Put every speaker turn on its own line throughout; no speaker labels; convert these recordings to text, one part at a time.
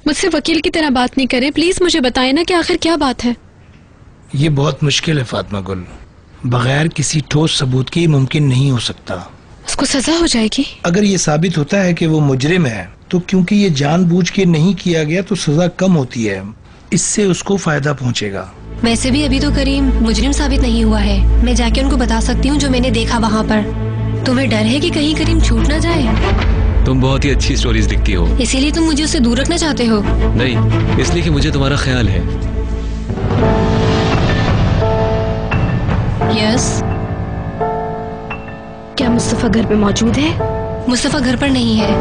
मुझसे वकील की तरह बात नहीं करें, प्लीज मुझे बताएं ना कि आखिर क्या बात है।
ये बहुत मुश्किल है फातिमा गुल, बगैर किसी ठोस सबूत के मुमकिन नहीं हो सकता।
उसको सजा हो जाएगी?
अगर ये साबित होता है कि वो मुजरिम है तो क्योंकि ये जानबूझ के नहीं किया गया तो सजा कम होती है, इससे उसको फायदा पहुंचेगा।
वैसे भी अभी तो करीम मुजरिम साबित नहीं हुआ है। मैं जाके उनको बता सकती हूँ जो मैंने देखा वहाँ पर। तुम्हें डर है कि कहीं करीम छूट ना जाए?
तुम बहुत ही अच्छी स्टोरीज लिखती हो।
इसीलिए तुम मुझे उससे दूर रखना चाहते हो?
नहीं, इसलिए कि मुझे तुम्हारा ख्याल है।
यस। क्या मुस्तफा घर पे मौजूद है?
मुस्तफा घर पर नहीं है।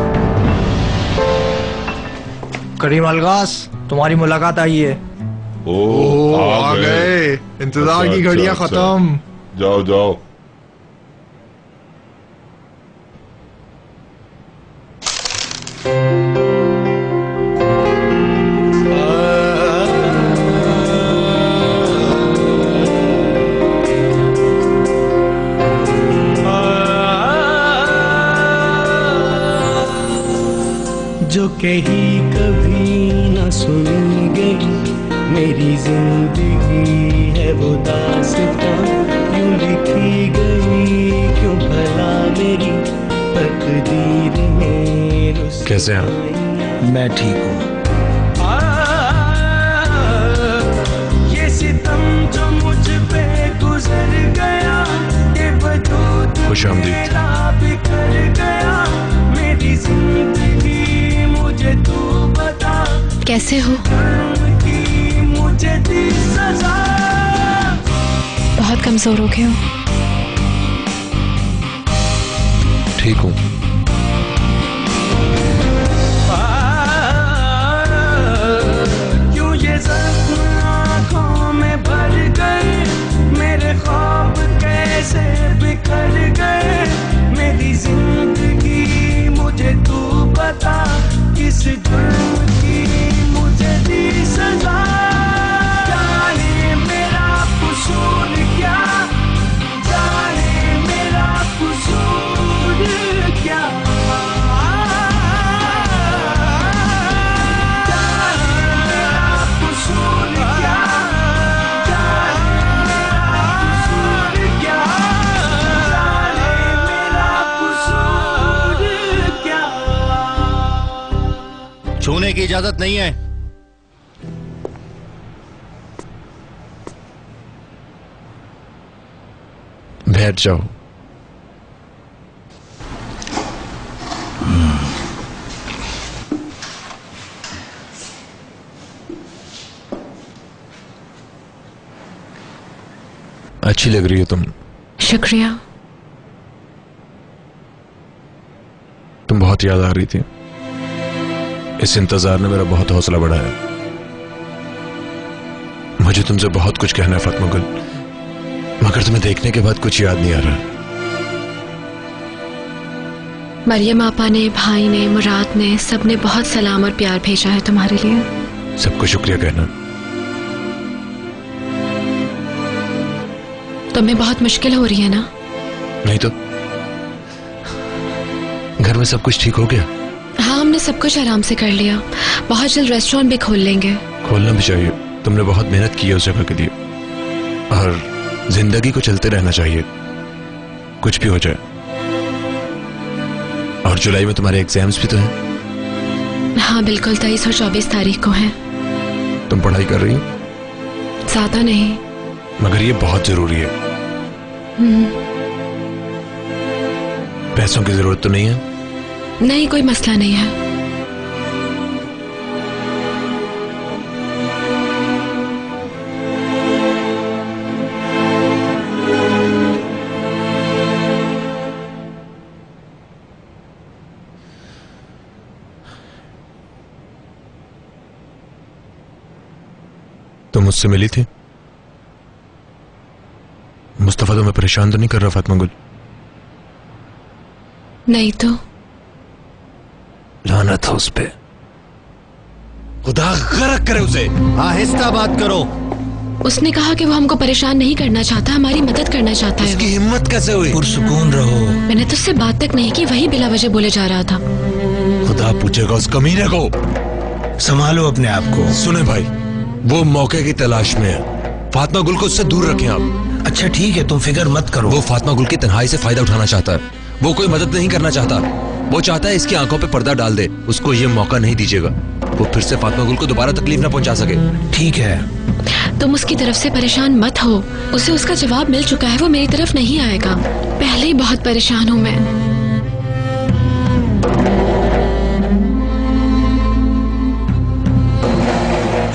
करीम अलगास, तुम्हारी मुलाकात आई है।
ओह, आ गए।
इंतजार की घड़ियां खत्म।
जाओ जाओ।
जो कहीं कभी न सुनी गई मेरी जिंदगी है वो दास्तां, यूं लिखी गई क्यों भला मेरी तकदीर में।
कैसे हैं?
मैं ठीक हूँ।
ये सितम जो मुझ पे गुजर गया, ये वजूद मेरा बिखर गया। मेरी जिंदगी मुझे तू बता,
कैसे हो?
मुझे दी सजा।
बहुत कमजोर हो गए हो।
ठीक हूँ।
क्यों ये जख्म आँखों में भर गए, मेरे ख्वाब कैसे बिखर गए। मेरी जिंदगी मुझे तू बता, किस जुर्म की मुझे दी सजा। जाने मेरा कसूर क्या, जाने मेरा कसूर क्या। जाने मेरा कसूर क्या, जाने मेरा कसूर क्या। जाने मेरा कसूर क्या।
छूने की इजाजत नहीं है।
बैठ जाओ। अच्छी लग रही हो तुम।
शुक्रिया।
तुम बहुत याद आ रही थी। इस इंतजार ने मेरा बहुत हौसला बढ़ाया। मुझे तुमसे बहुत कुछ कहना है फातिमा गुल, मगर तुम्हें देखने के बाद कुछ याद नहीं आ रहा।
मरियम आपा ने, भाई ने, मुराद ने, सबने बहुत सलाम और प्यार भेजा है तुम्हारे लिए।
सबको शुक्रिया कहना।
तुम्हें बहुत मुश्किल हो रही है ना?
नहीं तो घर में सब कुछ ठीक हो गया?
हाँ, हमने सब कुछ आराम से कर लिया। बहुत जल्द रेस्टोरेंट भी खोल लेंगे।
खोलना भी चाहिए। तुमने बहुत मेहनत की है उस जगह के लिए, और जिंदगी को चलते रहना चाहिए, कुछ भी हो जाए। और जुलाई में तुम्हारे एग्जाम्स भी तो हैं।
हाँ बिल्कुल, 23 और 24 तारीख को है।
तुम पढ़ाई कर रही हो?
ज्यादा नहीं,
मगर ये बहुत जरूरी है। पैसों की जरूरत तो नहीं है?
नहीं, कोई मसला नहीं है।
तुम मुझसे मिली थी? मुस्तफा तुम्हें परेशान तो नहीं कर रहा फातिमा गुल?
नहीं तो।
लानत हो उस पे, खुदा गर्क करे उसे।
आहिस्ता बात करो।
उसने कहा कि वो हमको परेशान नहीं करना चाहता, हमारी मदद करना चाहता है।
उसकी हिम्मत कैसे हुई?
पुरसुकून रहो।
मैंने तो उससे बात तक नहीं की, वही बिला वजह बोले जा रहा था।
खुदा पूछेगा उस कमीने को।
संभालो अपने आप को।
सुने भाई, वो मौके की तलाश में है। फातिमा गुल को उससे दूर रखें आप।
अच्छा ठीक है, तुम फिक्र मत करो।
वो फातिमा गुल की तन्हाई से फायदा उठाना चाहता है। वो कोई मदद नहीं करना चाहता। वो चाहता है इसकी आंखों पे पर्दा डाल दे। उसको ये मौका नहीं दीजिएगा। वो फिर से फातिमा गुल को दोबारा तकलीफ ना पहुंचा सके।
ठीक है,
तुम उसकी तरफ से परेशान मत हो। उसे उसका जवाब मिल चुका है, वो मेरी तरफ नहीं आएगा। पहले ही बहुत परेशान हूँ मैं।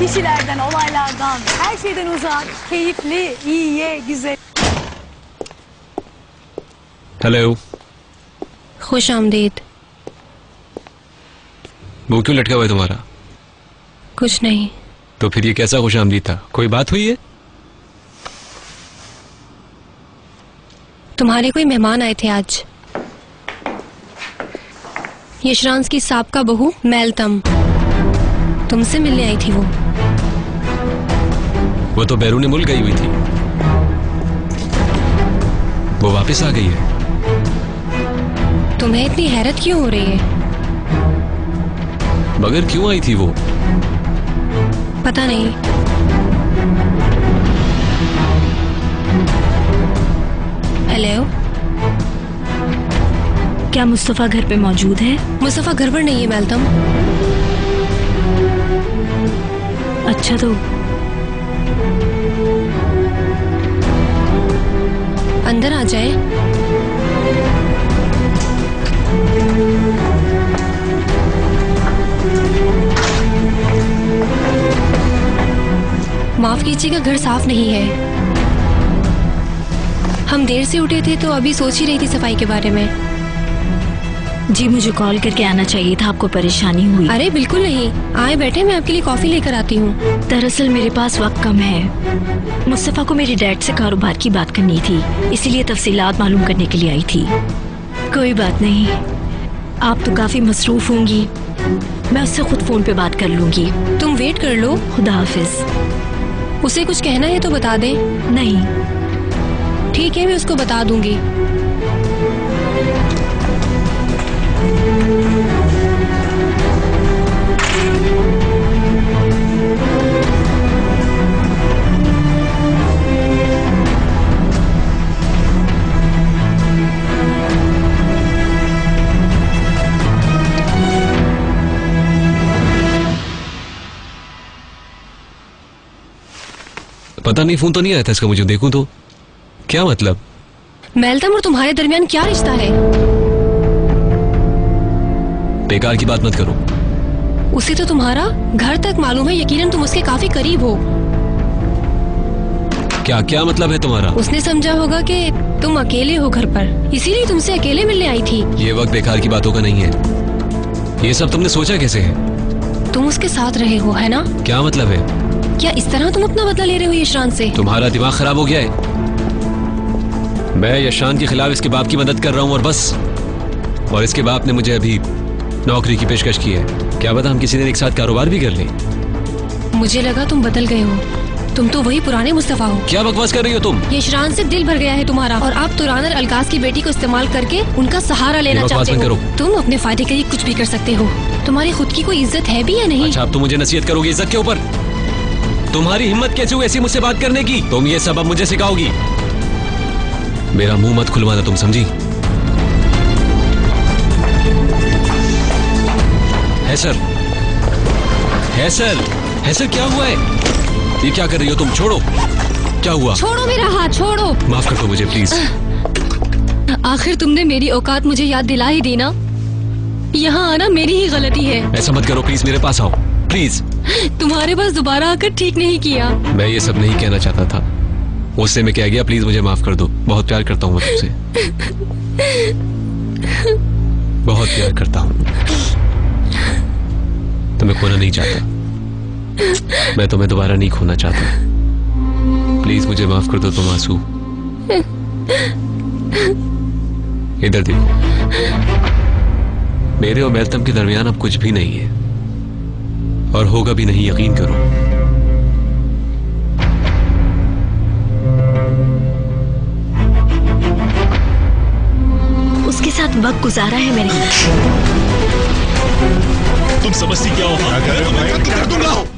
Kişilerden, olaylardan, her şeyden uzak, keyifli, iyiye, güzel.
Hello.
खुश आमदीद।
वो क्यों लटका हुआ है तुम्हारा?
कुछ नहीं।
तो फिर ये कैसा खुश आमदीद था? कोई बात हुई है?
तुम्हारे कोई मेहमान आए थे आज। यशरांस की साबका बहू मैलतम तुमसे मिलने आई थी।
वो तो बैरून मुल्क गई हुई थी। वो वापस आ गई है।
तुम्हें इतनी हैरत क्यों हो रही है?
मगर क्यों आई थी वो?
पता नहीं। हेलो,
क्या मुस्तफा घर पे मौजूद है?
मुस्तफा घर पर नहीं है मैलतम।
अच्छा तो
अंदर आ जाए। माफ कीजिएगा, घर साफ नहीं है। हम देर से उठे थे तो अभी सोच ही रही थी सफाई के बारे में।
जी मुझे कॉल करके आना चाहिए था, आपको परेशानी हुई?
अरे बिल्कुल नहीं, आए बैठे, मैं आपके लिए कॉफी लेकर आती हूँ।
दरअसल मेरे पास वक्त कम है। मुस्तफा को मेरे डैड से कारोबार की बात करनी थी, इसीलिए तफसीलात मालूम करने के लिए आई थी। कोई बात नहीं, आप तो काफी मसरूफ होंगी, मैं उससे खुद फोन पे बात कर लूंगी।
तुम वेट कर लो।
खुदा हाफिज।
उसे कुछ कहना है तो बता दे।
नहीं
ठीक है, मैं उसको बता दूंगी।
पता नहीं, फोन तो नहीं आया था इसका। मुझे देखूं तो क्या मतलब?
मैलतम और तुम्हारे दरमियान क्या रिश्ता है?
बेकार की बात मत करो।
उसे तो तुम्हारा घर तक मालूम है, यकीनन तुम उसके काफी करीब हो।
क्या क्या मतलब है तुम्हारा?
उसने समझा होगा कि तुम अकेले हो घर पर, इसीलिए तुमसे अकेले मिलने आई थी।
ये वक्त बेकार की बातों का नहीं है। ये सब तुमने सोचा कैसे है?
तुम उसके साथ रहे हो, है ना?
क्या मतलब है?
क्या इस तरह तुम अपना बदला ले रहे हो यशरान से?
तुम्हारा दिमाग खराब हो गया है? मैं यशरान के खिलाफ इसके बाप की मदद कर रहा हूँ और बस। और इसके बाप ने मुझे अभी नौकरी की पेशकश की है। क्या पता हम किसी दिन एक साथ कारोबार भी कर लें।
मुझे लगा तुम बदल गए हो। तुम तो वही पुराने मुस्तफा हो।
क्या बकवास कर रही हो तुम?
यशरान से दिल भर गया है तुम्हारा और आप तुरान और अलकास की बेटी को इस्तेमाल करके उनका सहारा लेना चाहते हो। तुम अपने फायदे के लिए कुछ भी कर सकते हो। तुम्हारी खुद की कोई इज्जत है भी या नहीं?
अच्छा, अब तुम मुझे नसीहत करोगी इज्जत के ऊपर? तुम्हारी हिम्मत कैसे हुई ऐसी मुझसे बात करने की? तुम ये सब अब मुझे सिखाओगी? मेरा मुंह मत खुलवाना, तुम समझी? है सर, है सर, है सर, क्या हुआ है? ये क्या कर रही हो तुम? छोड़ो। क्या हुआ?
छोड़ो मेरा हाथ, छोड़ो।
माफ कर दो मुझे प्लीज।
आखिर तुमने मेरी औकात मुझे याद दिला ही दी ना। यहाँ आना मेरी ही गलती है।
ऐसा मत करो प्लीज, मेरे पास आओ प्लीज।
तुम्हारे पास दोबारा आकर ठीक नहीं किया।
मैं ये सब नहीं कहना चाहता था, उससे मैं कह गया। प्लीज मुझे माफ कर दो। बहुत प्यार करता हूँ मैं तुमसे, बहुत प्यार करता हूँ। तुम्हें खोना नहीं चाहता, मैं तुम्हें दोबारा नहीं खोना चाहता। प्लीज मुझे माफ कर दो तुम आंसू। इधर देखो, मेरे और मैलतम के दरमियान अब कुछ भी नहीं है और होगा भी नहीं, यकीन करो।
उसके साथ वक्त गुजारा है मैंने।
तुम समझती क्या हो? हाँ? मैं कत्ल कर दूंगा।